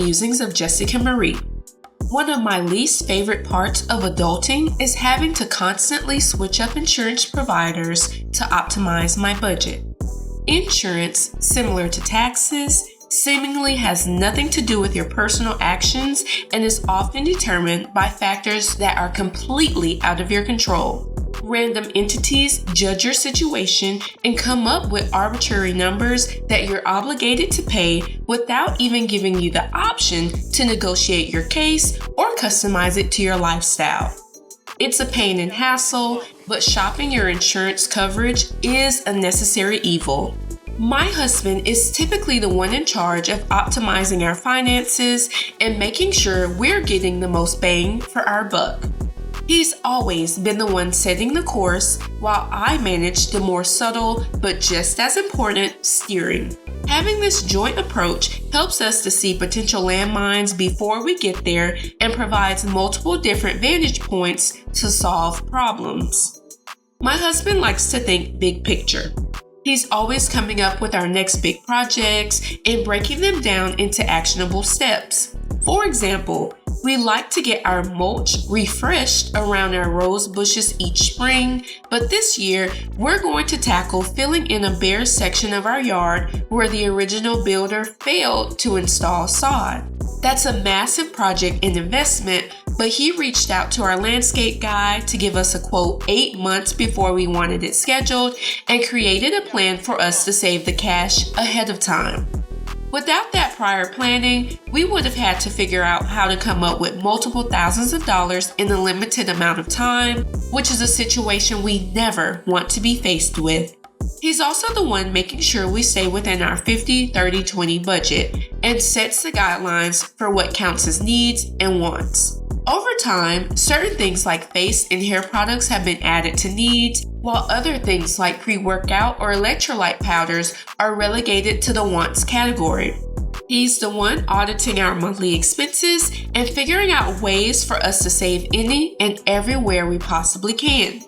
Musings of Jessica Marie. One of my least favorite parts of adulting is having to constantly switch up insurance providers to optimize my budget. Insurance, similar to taxes, seemingly has nothing to do with your personal actions and is often determined by factors that are completely out of your control. Random entities judge your situation and come up with arbitrary numbers that you're obligated to pay without even giving you the option to negotiate your case or customize it to your lifestyle. It's a pain and hassle, but shopping your insurance coverage is a necessary evil. My husband is typically the one in charge of optimizing our finances and making sure we're getting the most bang for our buck. He's always been the one setting the course while I manage the more subtle but just as important steering. Having this joint approach helps us to see potential landmines before we get there and provides multiple different vantage points to solve problems. My husband likes to think big picture. He's always coming up with our next big projects and breaking them down into actionable steps. For example, we like to get our mulch refreshed around our rose bushes each spring, but this year we're going to tackle filling in a bare section of our yard where the original builder failed to install sod. That's a massive project and investment, but he reached out to our landscape guy to give us a quote 8 months before we wanted it scheduled and created a plan for us to save the cash ahead of time. Without that prior planning, we would have had to figure out how to come up with multiple thousands of dollars in a limited amount of time, which is a situation we never want to be faced with. He's also the one making sure we stay within our 50-30-20 budget and sets the guidelines for what counts as needs and wants. Over time, certain things like face and hair products have been added to needs, while other things like pre-workout or electrolyte powders are relegated to the wants category. He's the one auditing our monthly expenses and figuring out ways for us to save any and everywhere we possibly can.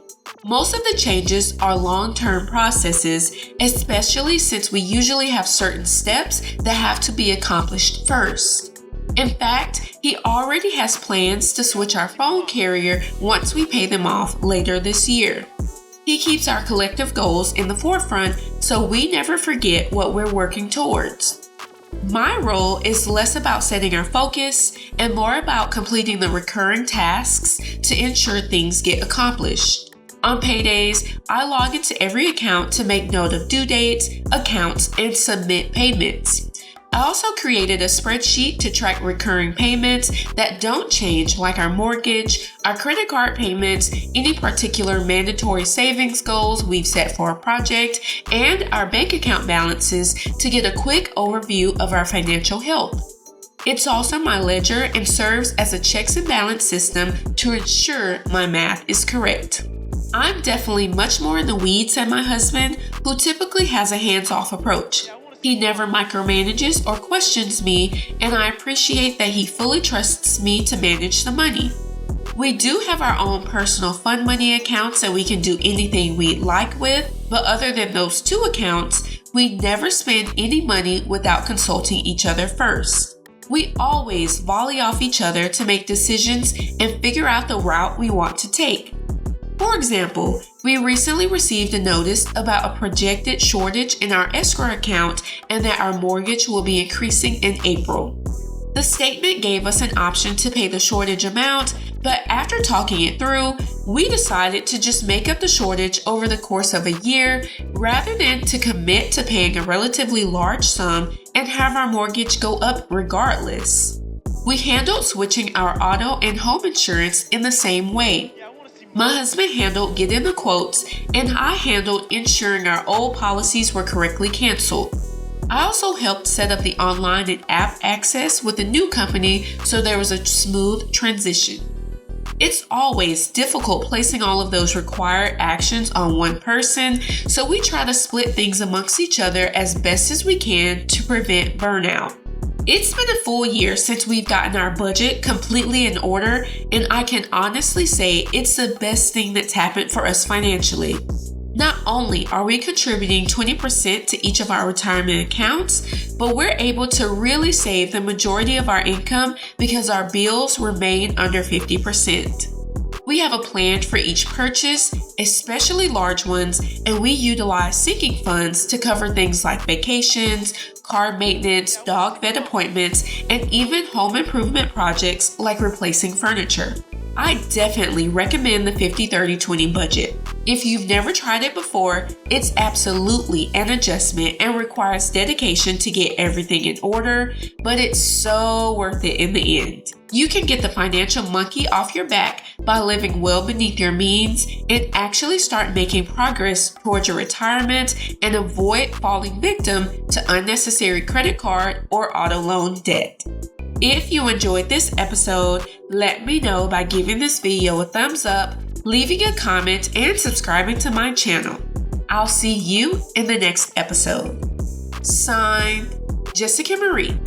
Most of the changes are long-term processes, especially since we usually have certain steps that have to be accomplished first. In fact, he already has plans to switch our phone carrier once we pay them off later this year. He keeps our collective goals in the forefront so we never forget what we're working towards. My role is less about setting our focus and more about completing the recurring tasks to ensure things get accomplished. On paydays, I log into every account to make note of due dates, accounts, and submit payments. I also created a spreadsheet to track recurring payments that don't change, like our mortgage, our credit card payments, any particular mandatory savings goals we've set for a project, and our bank account balances to get a quick overview of our financial health. It's also my ledger and serves as a checks and balance system to ensure my math is correct. I'm definitely much more in the weeds than my husband, who typically has a hands-off approach. He never micromanages or questions me, and I appreciate that he fully trusts me to manage the money. We do have our own personal fund money accounts that we can do anything we like with, but other than those two accounts, we never spend any money without consulting each other first. We always volley off each other to make decisions and figure out the route we want to take. For example, we recently received a notice about a projected shortage in our escrow account and that our mortgage will be increasing in April. The statement gave us an option to pay the shortage amount, but after talking it through, we decided to just make up the shortage over the course of a year rather than to commit to paying a relatively large sum and have our mortgage go up regardless. We handled switching our auto and home insurance in the same way. My husband handled getting the quotes, and I handled ensuring our old policies were correctly canceled. I also helped set up the online and app access with the new company so there was a smooth transition. It's always difficult placing all of those required actions on one person, so we try to split things amongst each other as best as we can to prevent burnout. It's been a full year since we've gotten our budget completely in order, and I can honestly say it's the best thing that's happened for us financially. Not only are we contributing 20% to each of our retirement accounts, but we're able to really save the majority of our income because our bills remain under 50%. We have a plan for each purchase, especially large ones, and we utilize sinking funds to cover things like vacations, car maintenance, dog vet appointments, and even home improvement projects like replacing furniture. I definitely recommend the 50-30-20 budget. If you've never tried it before, it's absolutely an adjustment and requires dedication to get everything in order, but it's so worth it in the end. You can get the financial monkey off your back by living well beneath your means and actually start making progress towards your retirement and avoid falling victim to unnecessary credit card or auto loan debt. If you enjoyed this episode, let me know by giving this video a thumbs up, leaving a comment, and subscribing to my channel. I'll see you in the next episode. Signed, Jessica Marie.